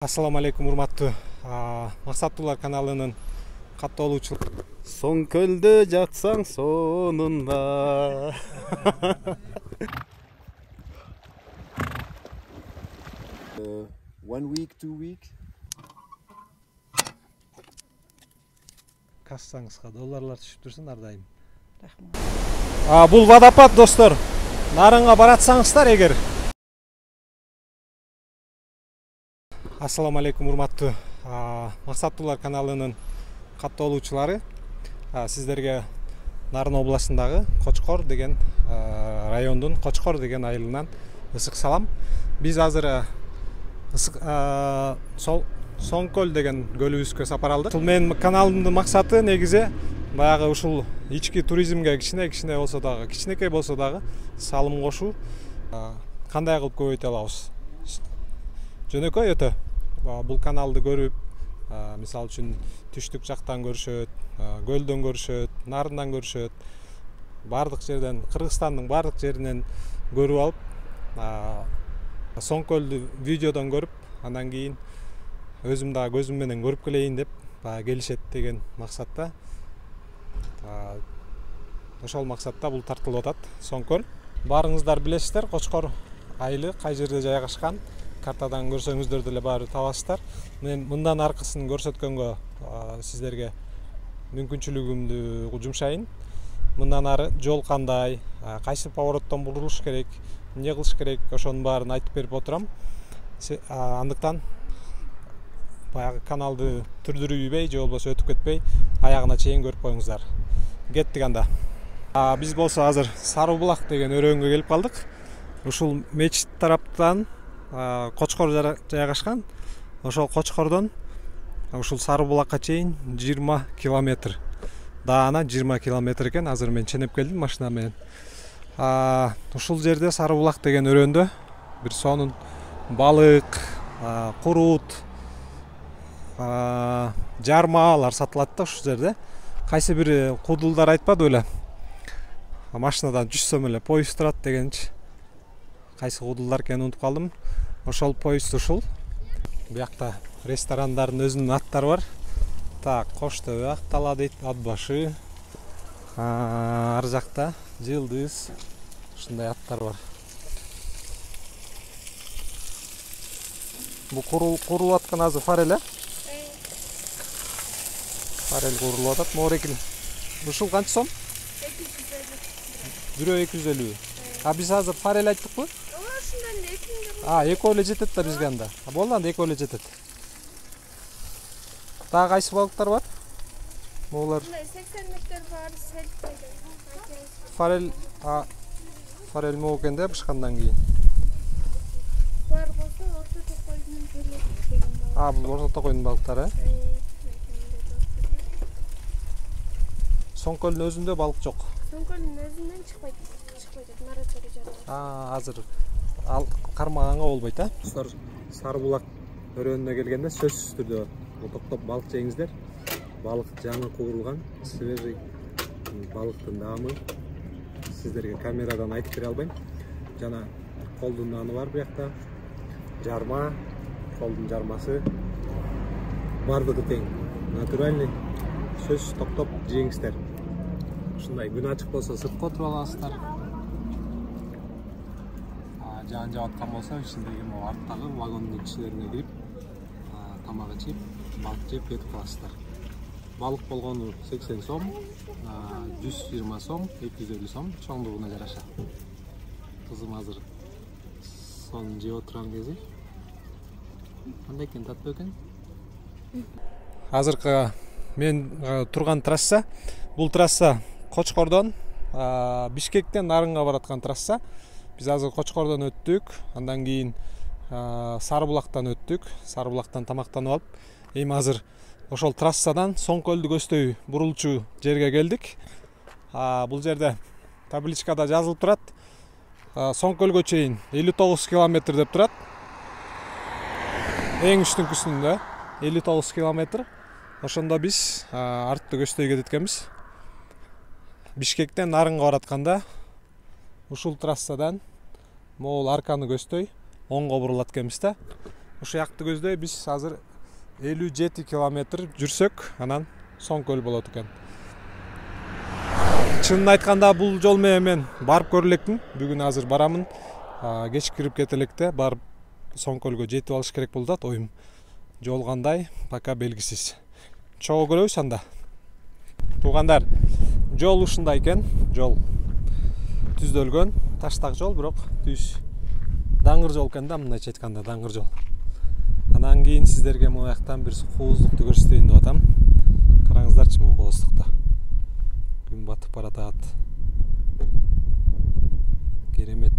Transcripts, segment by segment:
Ассаламу алейкум, урматтуу Максаттуулар каналынын каттоолуучулары. Соң көлдө жатсаң сонунда. 1 week, 2 week. Кассаңызга долларлар түшүп турсун ар дайым. Бул водопад достор. Нарынга баратсаңыздар эгер. Ассаламу алейкум, урматтуу Максаттуулар каналынын каттоолуучулары. Сиздерге Нарын областындагы Кочкор деген райондун Кочкор деген айылынан ысык салам. Биз азыр Соңкөл деген көлүбүзгө сапар алдык. Ушул менин каналымдын максаты негизи баягы ушул ички туризмге кичине болсо дагы, кичинекей болсо дагы салым кошуу. Кандай кылып көбөйтө алабыз? Жөнөкөй өтө. Бул каналды көрүп, мисалы үчүн түштүк жактан көрүшөт, көлдөн көрүшөт, нарындан көрүшөт. Бардык жерден, Кыргызстандын бардык жеринен көрүп алып, Соңкөлдү видеодон көрүп, андан кийин өзүм дагы көзүм менен көрүп келейин деп келишет деген максатта. Ошол максатта бул тартылып атат Соңкөл. Баарыңыздар билесиздер, Кочкор айылы кай жерде жайгашкан. Картадан көрсөңүздөр деле баары табасыздар. Мен мындан аркысын көрсөткөнгө сиздерге мүмкүнчүлүгүмдү жумшайын. Мындан ары жол кандай, кайсы повороттон бурулуш керек, эмне кылыш керек, ошонун баарын айтып берип отурам. Андыктан баягы каналды түрдүрүбөй, же болбосо өтүп кетпей, аягына чейин көрүп коюңуздар. Кеттик анда. Биз болсо азыр Сары Булак деген өрөөнгө келип калдык. Ушул мечит тараптан Кочкор жайгашкан. Ошол Кочкордон ушул Сары Булакка чейин 20 километр. Даана 20 километр экен. Азыр мен ченеп келдим машина менен. Ушул жерде Сары Булак деген өрөөндө бир сонун балык, курут, жармалар сатылат да ушул жерде. Кайсы бир кудулдар айтпады беле. Машинадан түшсөм эле поезд турат дегенчи. Кайсы кудулдар экенин унутуп калдым. Ошол поезд ушул. Биякта ресторандардын өзүнүн аттары бар. Так, Коштөбөк, Тала дейт, ат башы. Ар жакта Жылдыз. Ушундай аттар бар. Бу курулуп аткан азыр форель, Форель курулуп атат. Морекил. Ушул канча сом? 250. 250. Биз азыр форель айттыкпы? Экөө эле жетет да бизге анда. Болду, анда экөө эле жетет. Дагы кайсы балыктар бар? Могулар 80 метр бар, форель, форель могу экен да бышкандан кийин. Бар болсо орто токойдун келет деген балык. Бул орто токойдун балыктары, Соңкөлдүн өзүндө балык жок. Соңкөлдүн өзүнөн чыкпайт, Нарачары жана. Азыр ал кармаганга болбойт, Сары Булак өрөөнүнө келгенде сөзсүз түрдө токтоп балык жеңиздер. Балык жаңы куурулган, свежий балыктын даамы сиздерге камерадан айтып бере албайм. Жана колдун наны бар биякта. Жарма, колдун жармасы. Бардыгы тең, натуральный. Сөзсүз токтоп жеңиздер. Ушундай күн ачык болсо сыртка отуруп аласыздар. Жаан жаап аткан болсо ичиндеги арттагы вагондун ичлерине кирип тамак ичип, балык жеп кетип каласыздар. Балык болгону 80 сом, 120 сом, 250 сом чоңдугуна жараша. Кызым азыр сонун жеп отурган кези. Кандай экен, таттуу экен? Азыркы мен турган трасса, бул трасса Кочкордон Бишкектен Нарынга бараткан трасса. Биз азыр Кочкордон өттүк, андан кийин Сары Булактан өттүк. Сары Булактан тамактанып алып, эми азыр ошол трассадан Соңкөлдү көздөй бурулчу жерге келдик. Бул жерде табличкада жазылып турат. Соңкөлгө чейин 59 километр деп турат. Эң үстүнкүсүндө 59 километр. Ошондо биз артты көздөй кетет экенбиз. Бишкектен Нарынга баратканда ушул трассадан могул арканы көздөй оңго бурулат экенбиз да. Ушул жакты көздөй биз азыр 57 километр жүрсөк, анан Соңкөл болот экен. Чынын айтканда бул жол менен мен барып көрө элекмин. Бүгүн азыр барамын. Кеч кирип кете электе барып Соңкөлгө жетип алыш керек болду да, оюм. Жол кандай, пока белгисиз. Чогуу көрөбүз анда. Туугандар, жол ушундай экен. Жол түздөлгөн, таштак жол, бирок түз даңгыр жол экен да, мындайча айтканда даңгыр жол. Анан кийин сиздерге могу жактан бир кооздукту көрсөтөйүн деп атам. Караңыздарчы могу кооздукту. Күн батып баратат. Керемет.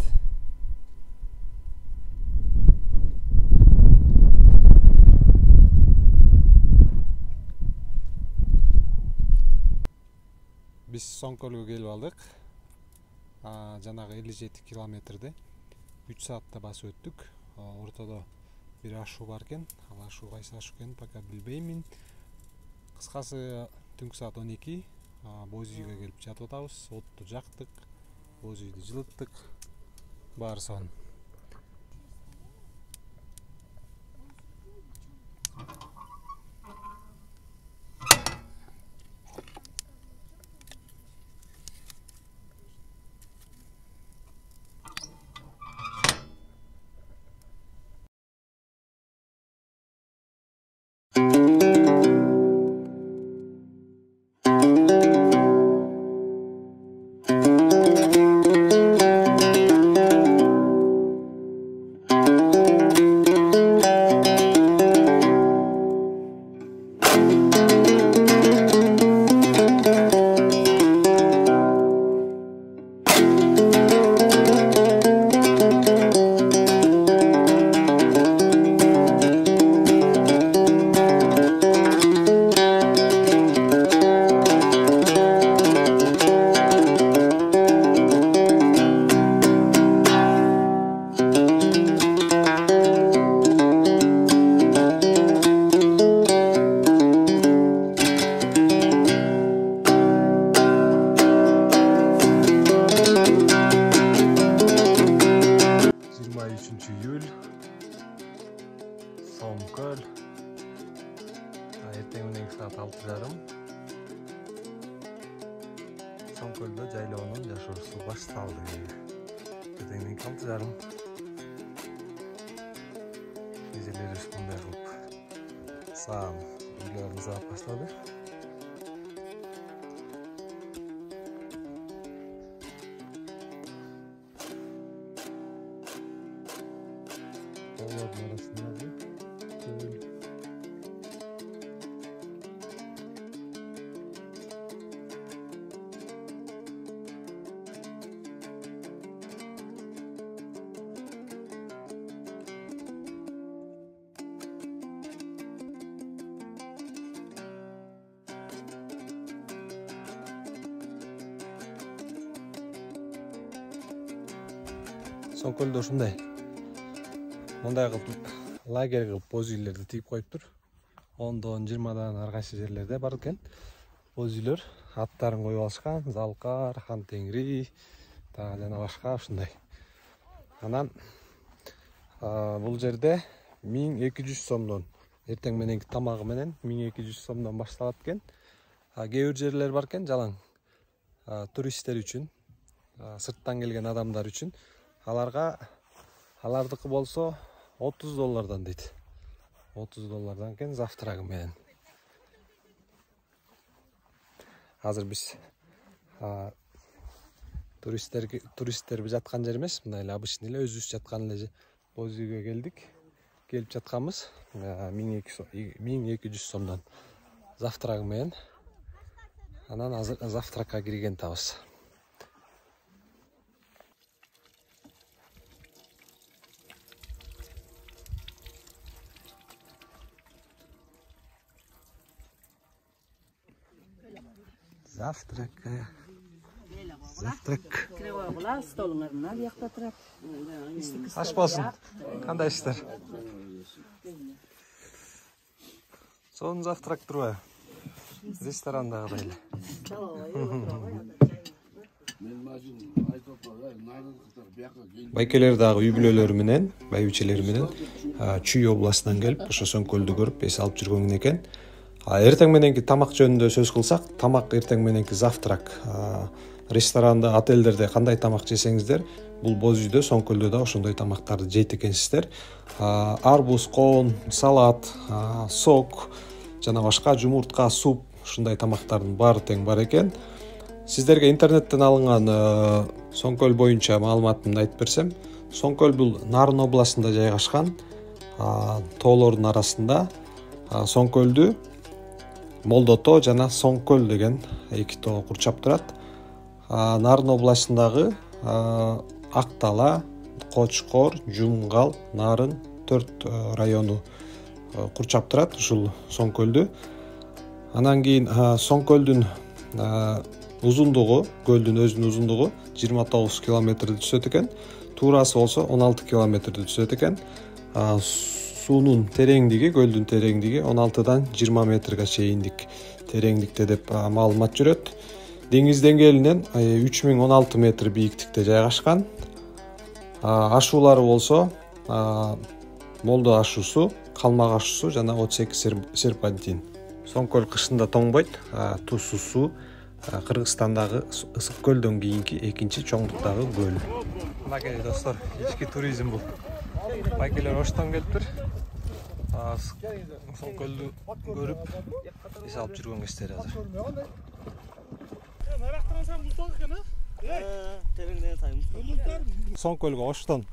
Биз Соңкөлгө келип алдык. Жанагы 57 километрди 3 саатта басып өттүк. Ортодо бир ашуу бар экен. Ал ашуу кайсы ашуу экенин пока билбеймин. Кыскасы түнкү саат 12. Боз үйгө келип жатып атабыз. Отту жактык, боз үйдү жылыттык. Баары сон. Соңкөл. Эртең менен саат 6:30. Соңкөлдө жайлоонун жашоосу башталды. Эртең менен 6:30. Эжелерибиз мындай кылып саам үйлөрүн саап баштады. Таулардын арасындагы көл. Соңкөлдө ушундай. Мындай кылып лагерь кылып боз үйлөрдү тигип коюптур. 10-дан 20-дан ар кайсы жерлерде бар экен. Боз үйлөр аттарын коюп алышкан, Залкар, Хан Теңри, жана башка ушундай. Анан бул жерде 1200 сомдон эртең мененки тамагы менен 1200 сомдон башталат экен. Кээ бир жерлер бар экен жалаң туристтер үчүн, сырттан келген адамдар үчүн. Алардыкы болсо $30 дейт. $30 экен завтрагы менен. Азыр биз туристтер жаткан жер эмес, мындай эле обычный эле өзүбүз жаткан эле боз үйгө келдик. Келип жатканбыз 1200 сомдон завтрагы менен. Анан азыр завтракка кирген табыз. Завтрак. Кире койгула, столуңарына биякта турат. Аш болсун. Кандай иштер? Сонун завтрак турбайбы? Ресторандагыдай эле. Байкелер дагы үй бүлөлөрү менен, байбичелери менен Чүй областынан келип, ошо Соңкөлдү көрүп эс алып жүргөн экен. Эртең мененки тамак жөнүндө сөз кылсак, тамак эртең мененки завтрак. Ресторанда, отелдерде кандай тамак жесеңиздер, бул боз үйдө, Соңкөлдө да ошондой тамактарды жейт экенсиздер. Арбуз, коон, салат, сок жана башка жумуртка, суп, ушундай тамактардын баары тең бар экен. Сиздерге интернеттен алынган Соңкөл боюнча маалыматымды айтып берсем, Соңкөл бул Нарын областында жайгашкан, тоолордун арасында. Соңкөлдү Молдо тоо жана Соңкөл деген эки тоо курчап турат. Нарын областындагы Актала, Кочкор, Жумгал, Нарын 4 району курчап турат ушул Соңкөлдү. Анан кийин Соңкөлдүн узундугу, көлдүн өзүнүн узундугу 29 километрди түзөт экен. Туурасы болсо 16 километрди түзөт экен. Суунун тереңдиги, көлдүн тереңдиги 16дан 20 метрге чейиндик тереңдикте деп маалымат жүрөт. Деңиз деңгээлинен 3016 метр бийиктикте жайгашкан. Ашуулары болсо Молдо ашуусу, Калмак ашуусу жана 38 серпантин. Соңкөл кышында тоңбойт, тузсуз суу. Кыргызстандагы ысык көлдөн кийинки экинчи чоңдуктагы көл. Мынакей достор, ички туризм бул. Байкелер оштон келиптир. Соңкөлдү көрүп, эс алып жүргөн кездер азыр. Соңкөлгө оштон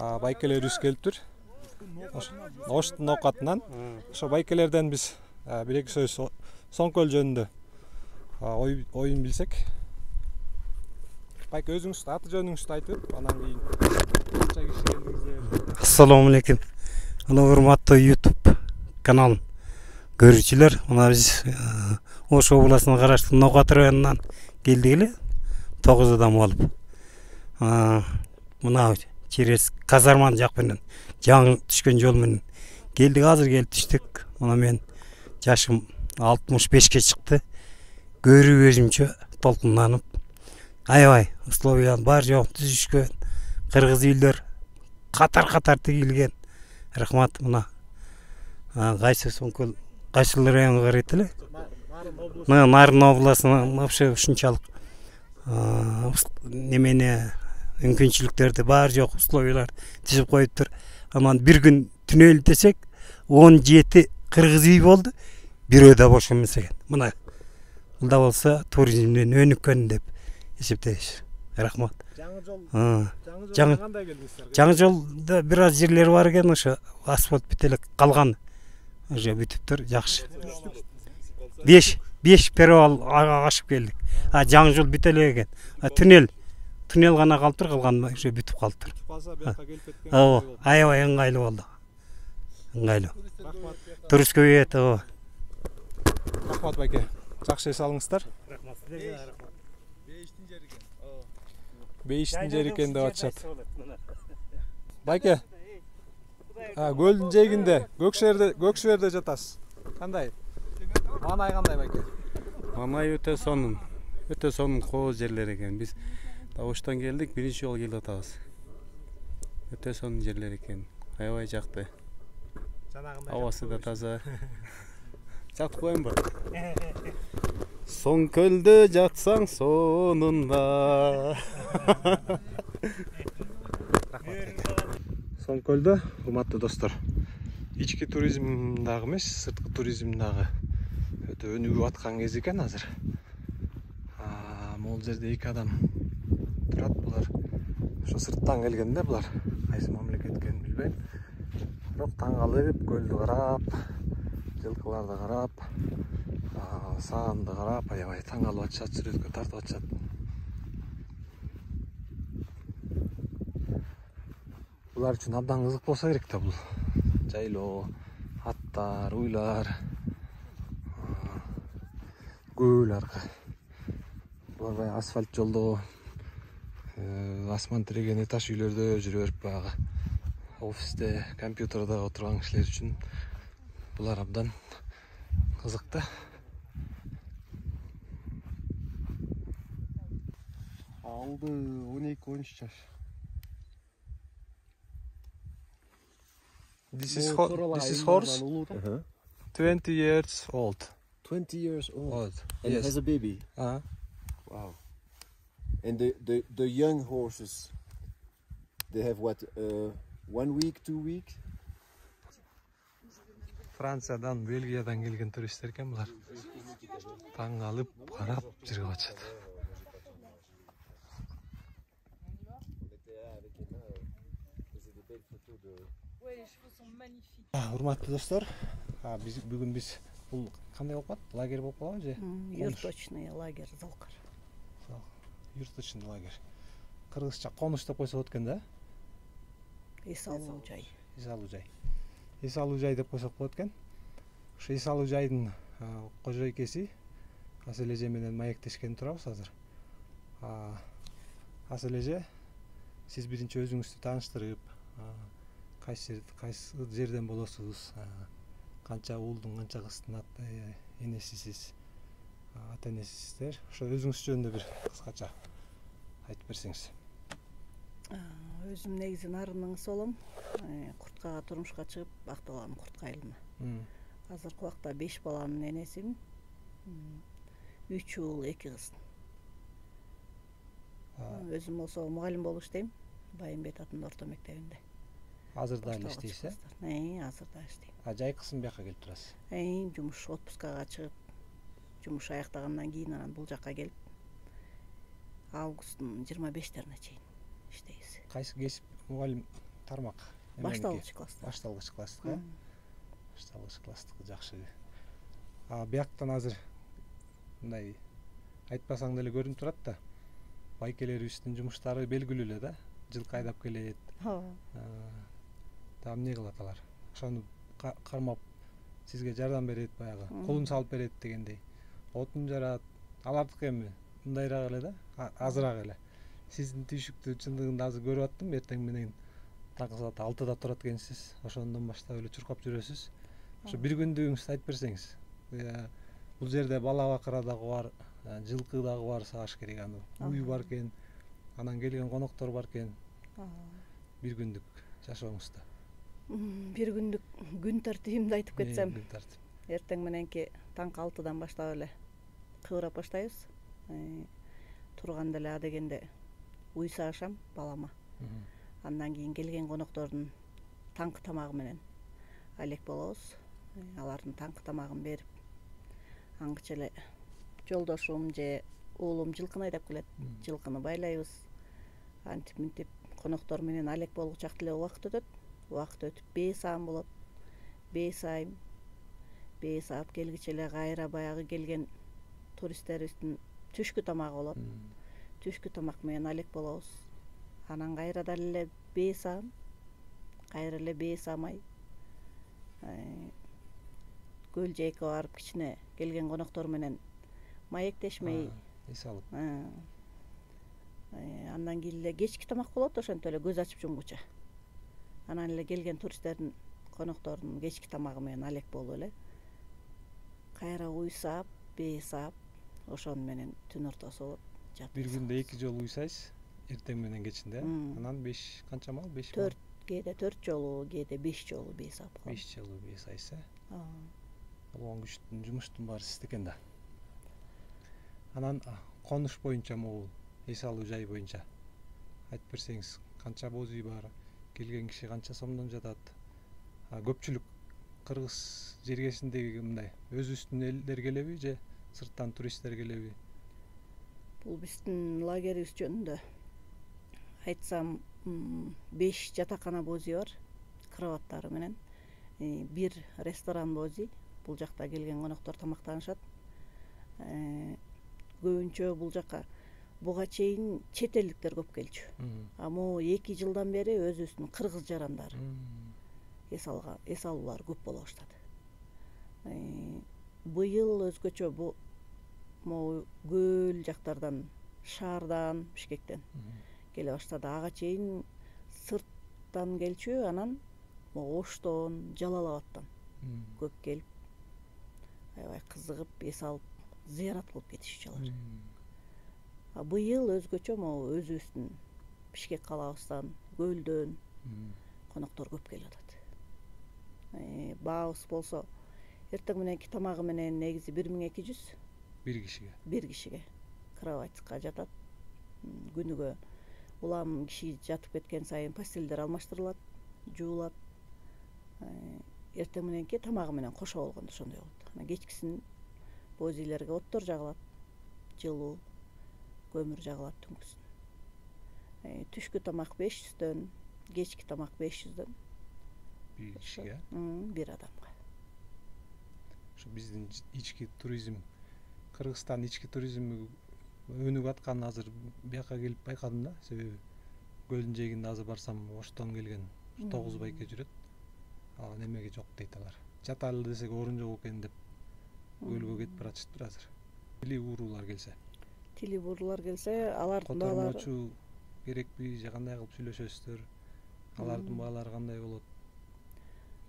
байкелерибиз келиптир. Оштун оокатынан ошо байкелерден биз бир эки сөз Соңкөл жөнүндө оюн билсек. Байке, өзүңүз аты жөнүңүздү айтып, анан кийин канча киши келдиңиздер? Ассаламу алейкум. Урматтуу YouTube каналын көрүүчүлөр, мына биз Ош областына караштуу Ноокат районунан келдик эле, 9 адам болуп. Мына через казарман жак менен, жаңы түшкөн жол менен келдик, азыр келип түштүк. Мына мен жашым 65ке чыкты. Көрүү өзүмчө толкунданып, аябай условия бар жок түзүшкөн, кыргыз үйлөр катар тигилген. Рахмат. Мына кайсы Соңкөл, кайсы районго карайт эле? Нарын областына вообще ушунчалык немени мүмкүнчүлүктөрдү бар жок условиялар түзүп коюптур. Анан бир күн түнөөл десек 17 кыргыз үй болду, бирөө да бош эмес экен. Мына Мында болса туризмден өнүккөн деп эсептейбиз. Рахмат. Жаңы жолда бир аз жерлер бар экен, ошо асфальт бүт эле калган. Уже бүтүптүр, жакшы. 5 перевал ашып келдик. Жаңы жол бүт эле экен. Туннел гана калыптыр, калган уже бүтүп калыптыр. Аябай ыңгайлуу болду. Ыңгайлуу. Турист көбөйөт. Рахмат байке. Жакшы эс алыңыздар. Рахмат. Бейиштин жери экен деп атышат. Байке, көлдүн жээгинде Көкшөөрдө жатасыз. Кандай? Маанай кандай байке? Маанай өтө сонун кооз жерлер экен. Биз Оштон келдик, биринчи жолу келип атабыз. Өтө сонун жерлер экен. Аябай жакты. Абасы да таза. Чак коем бар. Соңкөлдө жатсаң сонунда. Соңкөлдө, урматтуу достор, ички туризм дагы эмес, сырткы туризм дагы өтө өнүгүп аткан кез экен азыр. Могул жерде 2 адам турат, булар ошо сырттан келгенде, булар кайсы мамлекеттен билбейм. Бирок таң калып, көлдү карап, жылкыларды карап, саанды карап, аябай таң калып атышат, сүрөткө тартып атышат. Булар үчүн абдан кызык болсо керек да бул. Жайлоо, аттар, уйлар, көл аркы. Булар баягы асфальт жолдо, асман тиреген этаж үйлөрдө жүрө берип, баягы офисте, компьютерде отурган кишилер үчүн булар абдан кызык да. Aldı 12-13 жаш. This is horse 20 years old. 20 years old. And Yes. has a baby. Wow. And the young horses, they have what? 1 week, 2 weeks? Франциядан, Бельгиядан келген туристтер екен бұлар. Таң алып, қарап жүріп жатады. Урматтуу достор, бүгүн биз бул кандай болуп калат? Лагерь болуп калабы же? Юрточный лагерь Залкар. Юрточный лагерь. Кыргызча конуш деп койсо болот экен да? Эс алуу жай. Эс алуу жай. Эс алуу жай деп койсок болот экен. Ошо эс алуу жайдын кожойкеси Асыл эже менен маектешкен турабыз азыр. Асыл эже, сиз биринчи өзүңүздү тааныштырып, кайсы жерден болосуз, канча уулдун, канча кыздын энесисиз, ата энесисиздер. Ошо өзүңүз жөнүндө бир кыскача айтып берсеңиз. Өзүм негизи нарынның солом. Курткага турмушка чыгып, бакталган куртка айылына. Азыркы убакта 5 баланын энесимин. 3 уул, 2 кыз. Өзүм болсо мугалим болуп иштейм. Байымбет атындагы орто мектебинде. Азыр да эле иштейсиз? Азыр да иштейм. Жайкысын бияка келип турасыз? Жумуш отпускага чыгып, жумуш аяктагандан кийин анан бул жакка келип, августтун 25-терине чейин иштейбиз. Кайсы кесип мугалим тармак? Башталгыч класста. Башталгыч класстыкы. Башталгыч класстыкы жакшы. Бияктан азыр мындай айтпасаң деле көрүнүп турат да. Байкелерибиздин жумуштары белгилүү эле да. Жылкы айдап келет. Там эмне кылат алар? Ошону кармап сизге жардам берет баягы. Колун салып берет дегендей. Отун жарат. Алардыкы эми мындайраак эле да, азыраак эле. Сиздин түйшүктү чындыгында азыр көрүп аттым. Эртең менен таңкы саат 6-да турат экенсиз. Ошондон баштап эле чуркап жүрөсүз. Ошо бир күндүгүңүздү айтып берсеңиз. Бул жерде бала бакыра дагы бар, жылкы дагы бар, сагыш керек аны. Уй бар экен. Анан келген коноктор бар экен. Бир күндүк жашооңузда. Бир күндүк күн тартибимди айтып кетсем. Күн тартип. Эртең мененки таңкы 6-дан баштап эле кыбырап баштайбыз. Турганда эле дегенде уй сагышам балама. Андан кийин келген коноктордун таңкы тамагы менен алек болобуз. Алардын таңкы тамагын берип, аңгыча эле жолдошум же уулум жылкыны айдап келет. Жылкыны байлайбыз. Антип мынтип коноктор менен алек болгучак эле убакыт өтөт. Убакыт өтүп бээ саам болот. Бээ сайым. Бээ саап келгиче эле кайра баягы келген туристтерибиздин түшкү тамагы болот. Түшкү тамак менен алек болобуз. Анан кайра эле бээ саам. Кайра эле бээ саамай. Көл жээкке барып кичине келген коноктор менен маектешмей эс алып. Андан кийин эле кечки тамак болот, ошентип эле көз ачып жумгуча. Анан эле келген туристтердин, коноктордун кечки тамагы менен алек болуп эле кайра уй саап, бээ саап, ошону менен түн ортосу болот. Бир күндө 2 жолу уй сайсыз, эртең менен кечинде. Анан 5 канча мал? 5 мал. 4, кээде 4 жолу, кээде 5 жолу бээ саап калам. 5 жолу бээ сайсыз. Болгон күчтүн, жумуштун баары сизде экен да. Анан конуш боюнча могул эс алуу жай боюнча айтып берсеңиз, канча боз үй бар, келген киши канча сомдон жатат? Көпчүлүк кыргыз жергесиндеги мындай өзүбүздүн элдер келеби же сырттан туристтер келеби? Бул биздин лагерибиз жөнүндө айтсам 5 жатакана боз үй бар, кроваттары менен. 1 ресторан боз үй. Бул жакта келген коноктор тамактанышат. Көбүнчө бул жакка буга чейин чет элдиктер көп келчү. Могу 2 жылдан бери өзүбүздүн кыргыз жарандары эс алуулар көп боло баштады. Быйыл өзгөчө могу көл жактардан, шаардан, Бишкектен келе баштады. Ага чейин сырттан келчү, анан могу Оштон, Жалал-Абадтан көп келип, аябай кызыгып, эс алып, зыярат кылып кетишчү алар. Быйыл өзгөчө могу өзүбүздүн Бишкек калабыздан, Көлдөн коноктор көп келип атат. Баабыз болсо эртең мененки тамагы менен негизи 1200 бир кишиге кроватька жатат. Күнүгө улам киши жатып кеткен сайын постелдер алмаштырылат, жуулат. Эртең мененки тамагы менен кошо болгондо ошондой болот. Анан кечкисин боз үйлерге оттор жагылат, жылуу көмүр жагылат түнкүсүн. Түшкү тамак 500дөн, кечки тамак 500дөн. Bir kişiye. Бир адамга. Şu биздин ички туризм, Кыргызстан ички туризми өнүгүп атканын азыр бияка келип байкадым да. Себеби көлдүн жээгинде азыр барсам Оштон келген 9 байке жүрөт. Ал немеге жок дейт алар. Жаталы десек орун жок экен деп көлгө кетип баратышыптыр азыр. Тили уурулар келсе. Тили уурулар келсе, алардын баалары Котормочу керекпи, же кандай кылып сүйлөшөсүздөр? Алардын баалары кандай болот?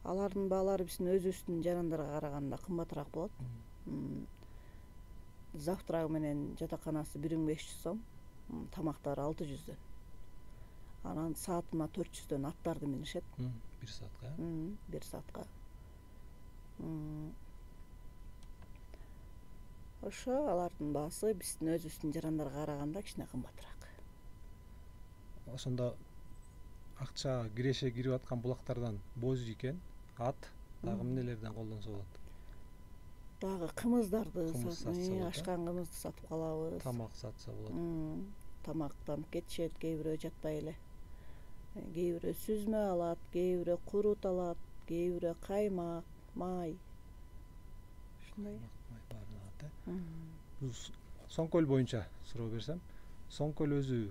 Алардын баалары биздин өзүбүздүн жарандарга караганда кымбатыраак болот. Завтрагы менен жатаканасы 1500 сом, тамактары 600дөн. Анан саатына 400дөн аттарды минишет. 1 saatка. 1 saatка. Ошо алардын баасы биздин өзүбүздүн жарандарга караганда кичине кымбатыраак. Ошондо акча киреше кирип аткан булактардан боз экен, ат, дагы эмнелерден колдонсо болот? Дагы кымыздарды Кымыз сатса болот, ашкан кымызды сатып калабыз. Тамак сатса болот. Тамактан кетишет, кээ бирөө жатпай эле. Кээ бирөө сүзмө алат, кээ бирөө курут алат, кээ бирөө каймак, май. Ушундай. Соңкөл боюнча суроо берсем, Соңкөл өзү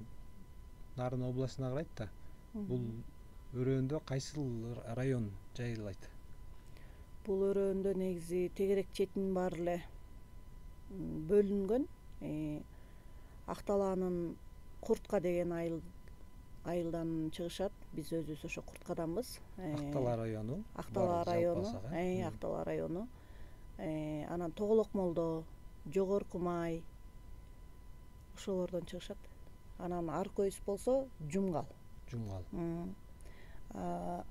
Нарын областына карайт да. Бул өрөөндө кайсыл район жайылайт? Бул өрөөндө негизи тегерек четинин баары эле бөлүнгөн. Акталаанын Куртка деген айылдан чыгышат. Биз өзүбүз ошо Курткаданбыз. Актала району. Актала району. Анан Тоголок Молдо, Жогорку Май ошолордон чыгышат. Анан Аркөйс болсо Жумгал.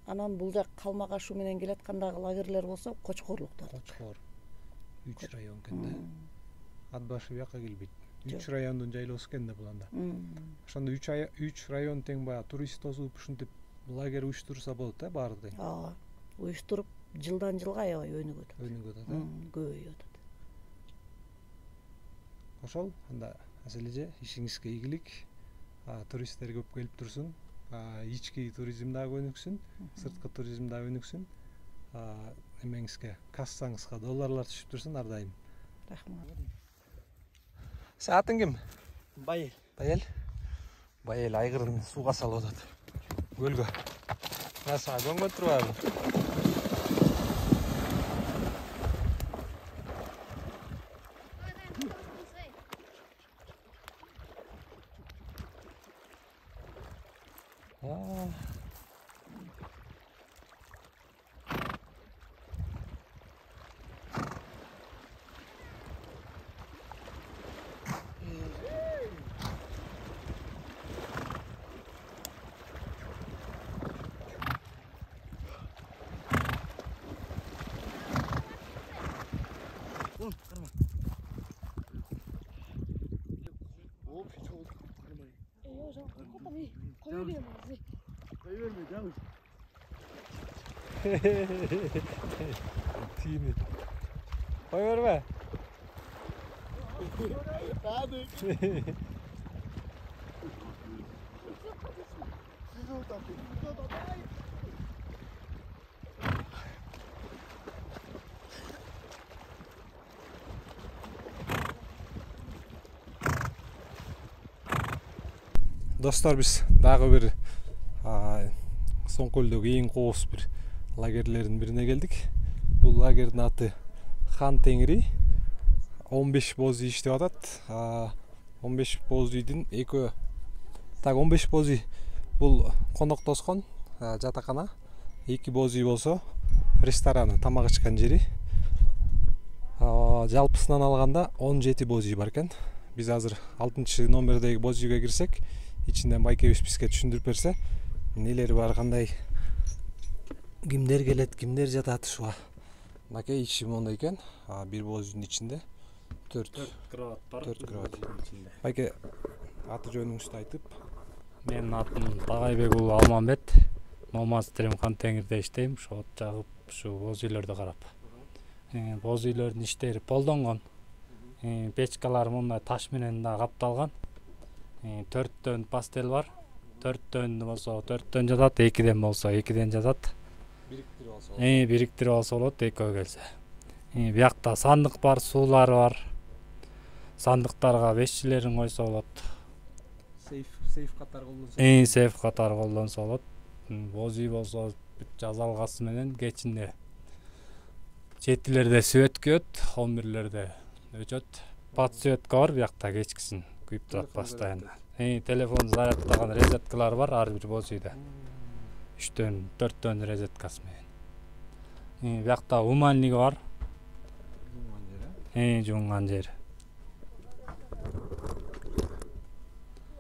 Анан бул жак Калмак ашуу менен келаткандагы лагерлер болсо Кочкорлуктар. Кочкор. 3 район экен да. Ат башы бияка келбейт. 3 райондун жайлоосу экен да бул анда. Ошондо 3 район тең баягы турист тосуп ушинтип лагерь уюштурса болот да баардыгы. Ооба. Уюштуруп жылдан жылга аябай өнүгүп атат. Көбөйүп атат. Ошол анда Асележе ишиңизге ийгилик. Туристтер көп келип турсун. Ички туризм дагы өнүксүн, сырткы туризм дагы өнүксүн. Эмеңизге, кассаңызга долларлар түшүп турсун ар дайым. Рахмат. Саатың ким? Байел. Байел айгырын сууга салып атат. Көлгө. Сага көңгөн турбайбы? Tini. Koy verme. Dostlar biz dagы bir Соңкөлдөгү эң кооз бир лагерлердин бирине келдик. Бул лагердин аты Хан Теңири. 15 боз үй иштеп атат. 15 боз үйдүн экөө. Так 15 боз үй бул коноктоскон жатакана. 2 боз үй болсо рестораны, тамак ичкен жери. Жалпысынан алганда 17 боз үй бар экен. Биз азыр 6 номердеги боз үйгө кирсек, ичинден байкебиз бизге түшүндүрүп берсе, нелери бар, кандай кимдер келет, кимдер жатат ушуга. Мынакей ичи моундай экен. Бир боз үйдүн ичинде 4 кровать бар. 4 кровать. Байке, аты жөнүңүздү айтып. Менин атым Багайбек уулу Алмамбет. Момастрим Кантеңирде иштейм, шот жагып, ушу боз үйлөрдү карап. Боз үйлөрдүн иштери полдонгон. Печкалар мындай таш менен да капталган. 4төн пастел бар. 4төн болсо 4төн жатат, 2ден болсо 2ден жатат. Бириктирип алса. Бириктирип алса болот, экөө келсе. Биякта сандык бар, суулар бар. Сандыктарга бешчилерин койсо болот. Сейф катары колдонсо. Сейф катары колдонсо болот. Боз үй болсо жазалгасы менен кечинде четилерде свет күйөт, 11лерде өчөт. Подсветка бар биякта, кечкисин күйүп турат постоянно. Телефон зарядтаган розеткалар бар ар бир боз үйдө. 3төн 4төн розеткасы менен. Биякта умальник бар. Жуунган жери.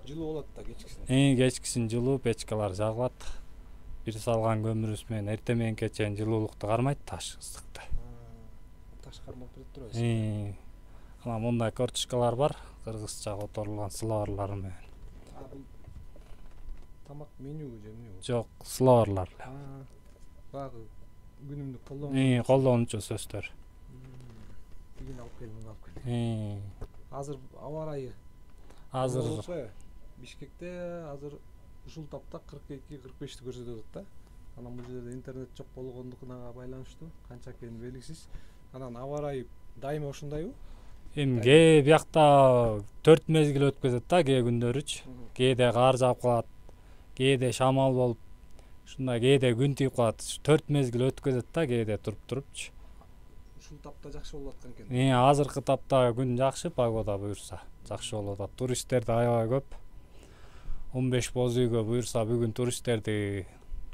Жылуу болот да кечкисин. Кечкисин жылуу, печкалар жагылат. Бир салган көмүрүбүз менен эртең мененке чейин жылуулукту кармайт, таш ысыкты. Таш кармап берет турбайсызбы? Ана мындай корточкалар бар, кыргызча которулган словарлар менен. Бул тамак менюбу же эмне бул? Жок, словарлар. Багы күнүмдүк колдонуу. Колдонуучу сөздөр. Бигин алып кел, муну алып кел. Азыр аба ырайы. Азыр Бишкекте азыр ушул тапта 42-45ти көрсөтүп атат да. Анан бул жерде интернет жок болгондугуна байланыштуу, канча экени белгисиз. Анан аба ырайы дайыма ушундайбы? Эмге биякта 4 мезгил өткөзөт да, кээ күндөрүч. Кээде кар жаап калат, кээде шамал болуп, ушундай кээде күн тийип калат. 4 мезгил өткөзөт да, кээде туруп-турупчу. Ушул тапта жакшы болуп аткан экен. Азыркы тапта күн жакшы, погода буюрса жакшы болуп атат. Туристтер да аябай көп. 15 боз үйгө буюрса бүгүн туристтерди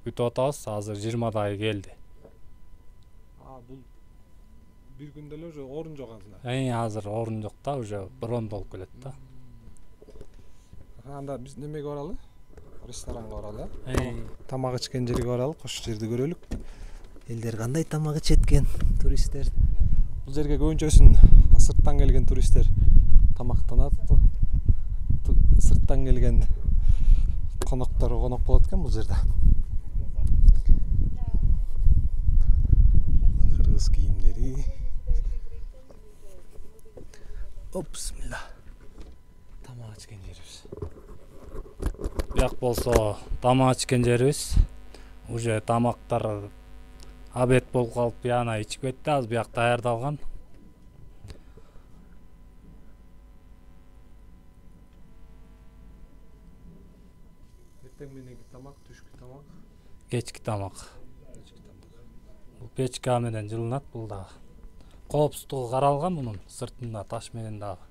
күтүп атабыз. Азыр 20дай келди. Бул бир күндө эле уже орун жок анда. Азыр орун жок да, уже бронь болуп келет да. Анда биз немеге баралы? Ресторанга баралы. Тамак ичкен жерге баралы, кош жерди көрөлүк. Элдер кандай тамак ичет экен, туристтер. Бул жерге көбүнчөсүн сырттан келген туристтер тамактанат. Сырттан келген коноктор конок болот экен бул жерде. Кыргыз кийимдери. Бисмилlah. Тамак ичкен жерибиз. Бияк болсо тамак ичкен жерибиз. Уже тамактар обед болуп калып, яна ичип кетти. Азыр бияк даярдалган. Эртең мененки тамак, түшкү тамак, Кечки тамак. Бул печка менен жылынат, бул дагы. Коопсуздугу каралган мунун, сыртында таш менен дагы.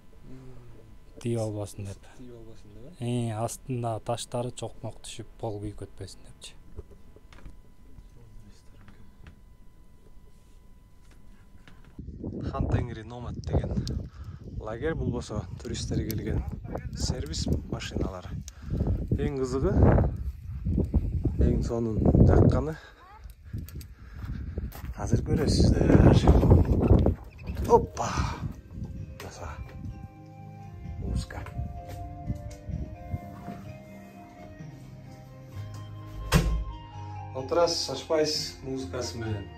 Тийип албасын деп. Тийип албасын деп. Астында таштары чокмок түшүп, пол күйүп кетпесин депчи. Хантеңири Номад деген лагерь, бул болсо туристтер келген сервис машиналары. Эң кызыгы, эң сонун жакканы азыр көрөсүздөр. Оппа! Жаса. Музыка. Отырасыз, шашпайсыз музыкасы менен.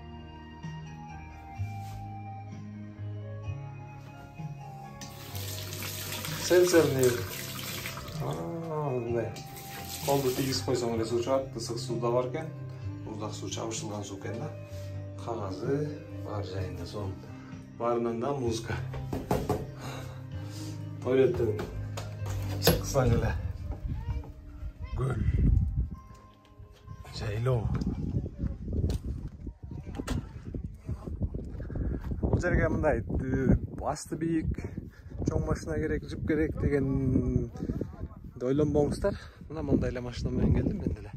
Сенсорный. Мындай. Колду тийгиз койсоң эле суу чыгат, ысык суу да бар экен. Муздак суу чабышылган суу экен да. Кагазы бар жайында сонун. Баарынан да музыка. Туалеттен чыксаң эле көл, жайлоо. Бул жерге мындай асты бийик, чоң машина керек, жип керек деген ойлонбоңуздар. Мына мындай эле машина менен келдим мен деле.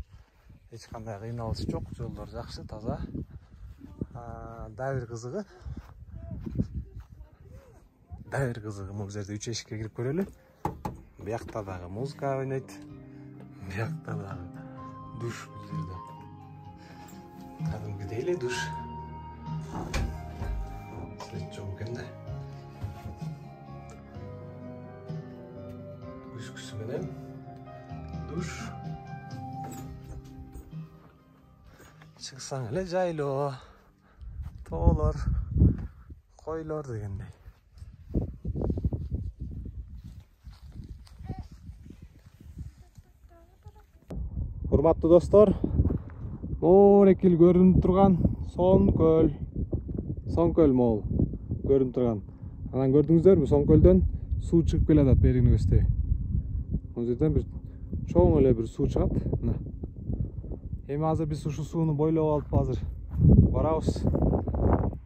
Эч кандай кыйналыш жок, жолдор жакшы, таза. Дагы бир кызыгы бир кызыгы бул жерде 3 эшикке кирип көрөлү. Биякта дагы музыка ойнойт. Биякта дагы душ бул жерде. Кадимгидей эле душ. Свет жок экен да. Үскүсү менен душ. Чыксаң эле жайлоо, тоолор, койлор дегендей. Урматтуу достор, моорекил көрүнүп турган Сон көл могул көрүнүп турган. Анан көрдүңүздөрбү, Сон көлдөн суу чыгып келатат берине көздөй. Бул жерден бир чоң эле бир суу чыгат. Мына. Эми азыр биз ушул сууну бойлоп алып азыр барабыз.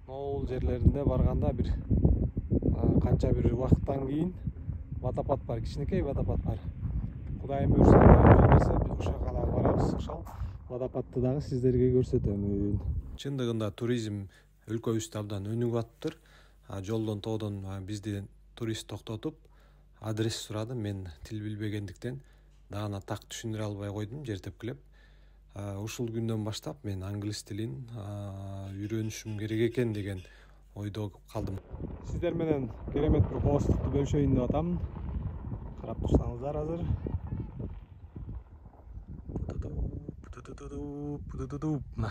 Могул жерлеринде барганда бир канча бир убакыттан кийин водопад бар, кичинекей водопад бар. Кудайым буйрса, ошол калаа барабыз. Ошол водопадты дагы сиздерге көрсөтөмүн. Чындыгында туризм өлкөбүздө абдан өнүгүп атыптыр. Жолдон тоодон бизди турист токтотуп адрес сурады. Мен тил билбегендиктен даана так түшүндүрө албай койдум, жер тепкилеп. Ушул күндөн баштап мен англис тилин үйрөнүшүм керек экен деген ойдо калдым. Сиздер менен керемет бир кооздукту бөлүшөйүн деп атам. Карап турсаңыздар азыр. Мына.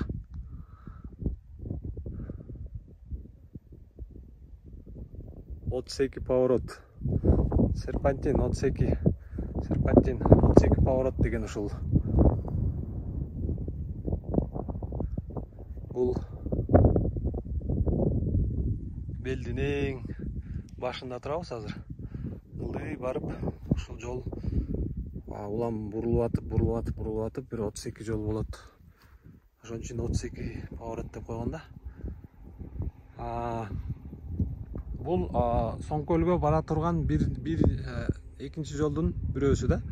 Отсеки поворот. Серпантин, отсеки поворот деген ушул. Бул белдин эң башында турабыз азыр. Ылдый барып, ушул жол улам бурулуп атып бир 32 жол болот. Ошон үчүн 32 поворот деп койгон да. Бул Сон көлгө бара турган бир экинчи жолдун бирөөсү да.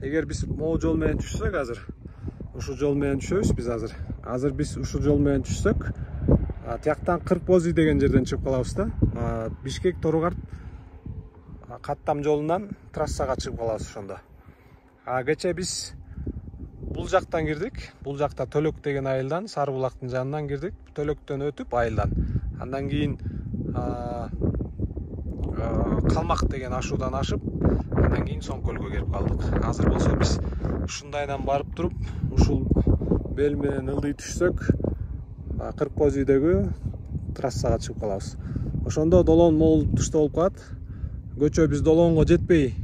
Эгер биз могул жол менен түшсөк азыр, ушул жол менен түшөбүз биз азыр. Азыр биз ушул жол менен түшсөк, тияктан Кыркбози деген жерден чыгып калабыз да. Бишкек Торугарт каттам жолунан трассага чыгып калабыз ошондо. Кече биз бул жактан кирдик. Бул жакта Төлөк деген айылдан, Сары булактын жанынан кирдик. Төлөктөн өтүп айылдан. Андан кийин Калмак деген ашуудан ашып, андан кийин Сон көлгө келип калдык. Азыр болсо биз ушундайдан барып туруп, ушул бел менен ылдый түшсөк, Кыркбозидегі трассага чыгып калабыз. Ошондо Долоон могул тушта болуп калат. Көчө биз Долоонго жетпей,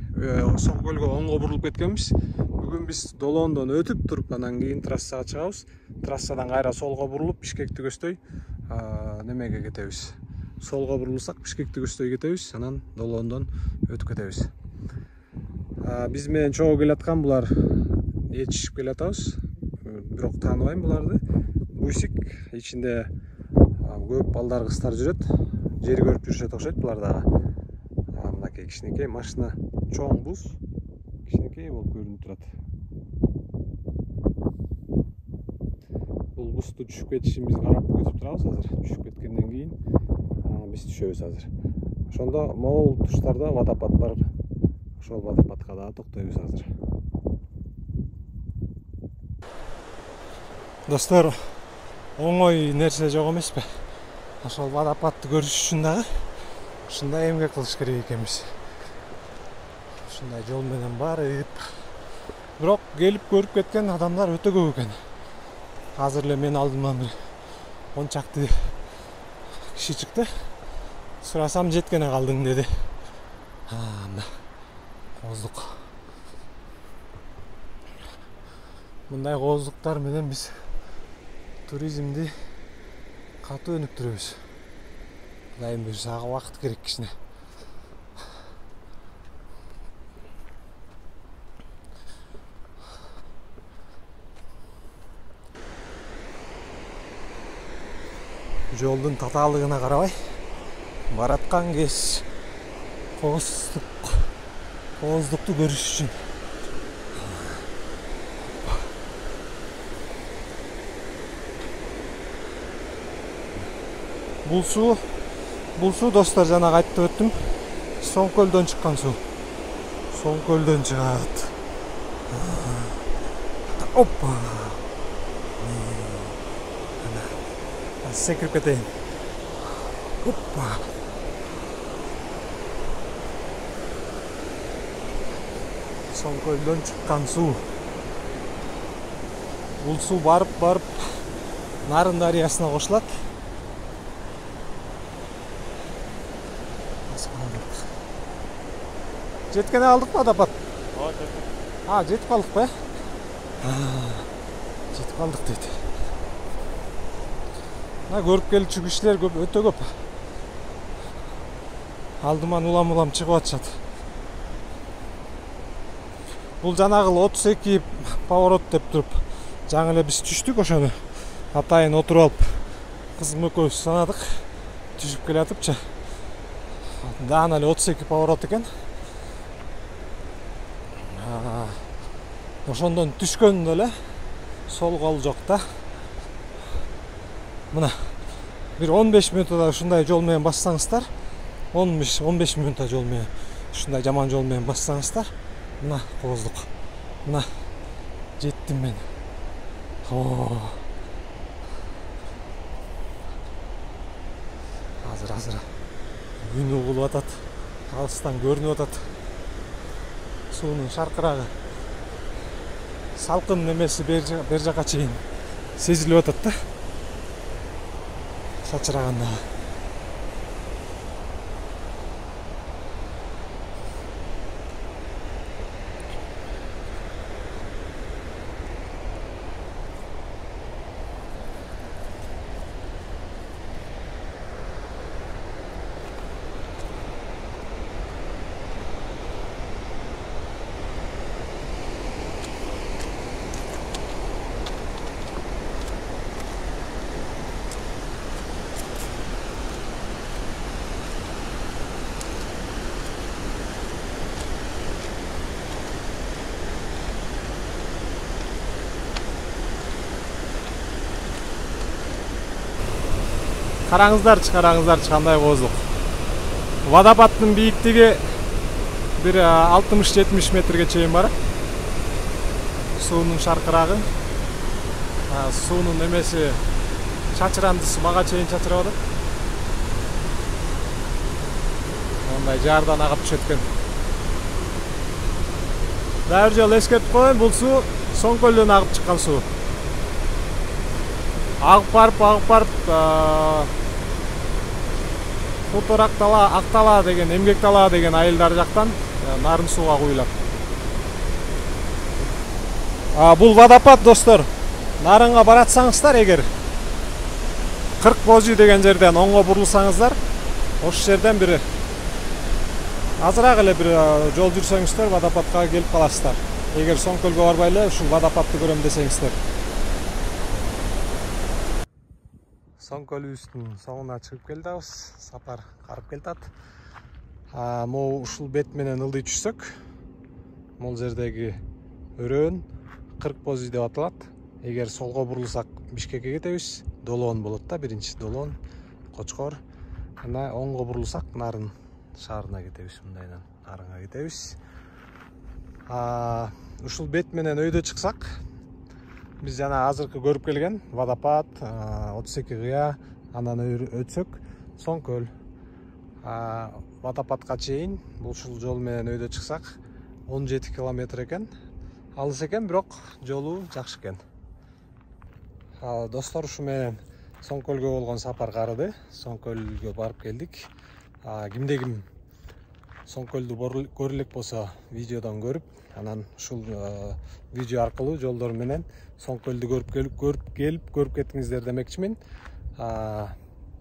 Сон көлгө оңго бурулуп кеткенбиз. Бүгүн биз Долоондон өтүп туруп, андан кийин трассага чыгабыз. Трассадан кайра солго бурулуп, Бишкекти көздөй немеге кетебиз. Солго бурулсак Бишкекти көздөй кетебиз, анан Долоондон өтүп кетебиз. Биз менен чогуу келаткан булар ээрчишип келатабыз. Бирок тааныбайм буларды. Буйсик ичинде көп балдар, кыздар жүрөт. Жер көрүп жүрүшөт окшойт булар дагы. Мынакей кичинекей машина, чоң бус, кичинекей болуп көрүнүп турат. Бул бусту түшүп кетишин биз карап күтүп турабыз азыр. Түшүп кеткенден кийин биз түшөбүз азыр. Ошондо могул туштарда водопад бар. Ошол водопадка дагы токтойбуз азыр. Достор, оңой нерсе жок эмеспи? Ошол водопадты көрүш үчүн дагы ушундай эмгек кылыш керек экенбиз. Ушундай жол менен барып. Бирок келип көрүп кеткен адамдар өтө көп экен. Азыр эле мен алдымдан бир 10 чакты киши чыкты. Сурасам жеткене калдың деди. Мына кооздук. Мындай кооздуктар менен биз туризмди катуу өнүктүрөбүз. Кудайым буйрса убакыт керек кичине. Жолдун татаалыгына карабай бараткан кез кооздукту көрүш үчүн. Бул суу достор, жана айтып өттүм. Соңкөлдөн чыккан суу. Соңкөлдөн чыгат. Опа. Секирип кетейин. Опа. Соңкөлдөн чыккан суу. Бул суу барып Нарын дарыясына кошулат. Жеткене алдык ба водопад? Жетип калдык ба? Жетип калдык дейт. Мына көрүп келчү кишилер көп, өтө көп. Алдыман улам чыгып атышат. Бул жанагы 32 поворот деп туруп, жаңы эле биз түштүк ошону. Атайын отуруп алып, кызым экөөбүз санадык. Түшүп келатыпчы. Даана эле 32 поворот экен. Ошондон түшкөндө эле сол кол жок да. Мына бир 15 минутта ушундай жол менен бассаңыздар, 15 минутта жол менен ушундай жаман жол менен бассаңыздар, мына кооздук. Мына жеттим мен. Азыр күн угулуп атат. Алыстан көрүнүп атат. Суунун шаркырагы. Салкын немеси бер жака чейин сезилип атат да. Чачыраганда. Караңыздарчы кандай кооздук. Водопадтын бийиктиги бир 60-70 метрге чейин бар. Суунун шаркырагы. Суунун немеси чачырандысы мага чейин чачырап атат. Мындай жаардан агып түшөт экен. Дагы жолу эскертип коеюн, бул суу Соңкөлдөн агып чыккан суу. Агып барып Хутор Актала деген, Эмгектала деген айылдар жактан нарын сууга куюлат. Бул водопад достор. Нарынга баратсаңыздар, эгер 40 Божий деген жерден оңго бурулсаңыздар, ошол жерден бир азыраак эле бир жол жүрсөңүздөр водопадка келип каласыздар. Эгер Соңкөлгө барбай эле ушул водопадты көрөм десеңиздер. Соңкөлүбүздүн соңуна чыгып келдибиз. Сапар карып келатат. Могу ушул бет менен ылдый түшсөк, могул жердеги өрөөн 40 Божий деп аталат. Эгер солго бурулсак Бишкекке кетебиз. Долоон болот да, биринчи Долоон, Кочкор. Ана оңго бурулсак Нарын шаарына кетебиз, мындайдан Нарынга кетебиз. Ушул бет менен өйдө чыксак, биз жана азыркы көрүп келген водопад, 32 кыя, андан өтсөк Соңкөл. Водопадка чейин ушул жол менен өйдө чыксак 17 километр экен. Алыс экен, бирок жолу жакшы экен. Достор, ушу менен Соңкөлгө болгон сапар карыды. Соңкөлгө барып келдик. Кимде ким Соңкөлдү көрө элек болсо видеодон көрүп, анан ушул видео аркылуу жолдор менен Соңкөлдү көрүп кеттиңиздер демекчимин.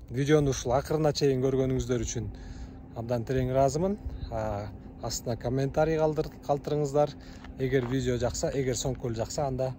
Видеону ушул акырына чейин көргөнүңүздөр үчүн абдан терең ыраазымын. Астына комментарий калтырыңыздар. Эгер видео жакса, эгер Соңкөл жакса, анда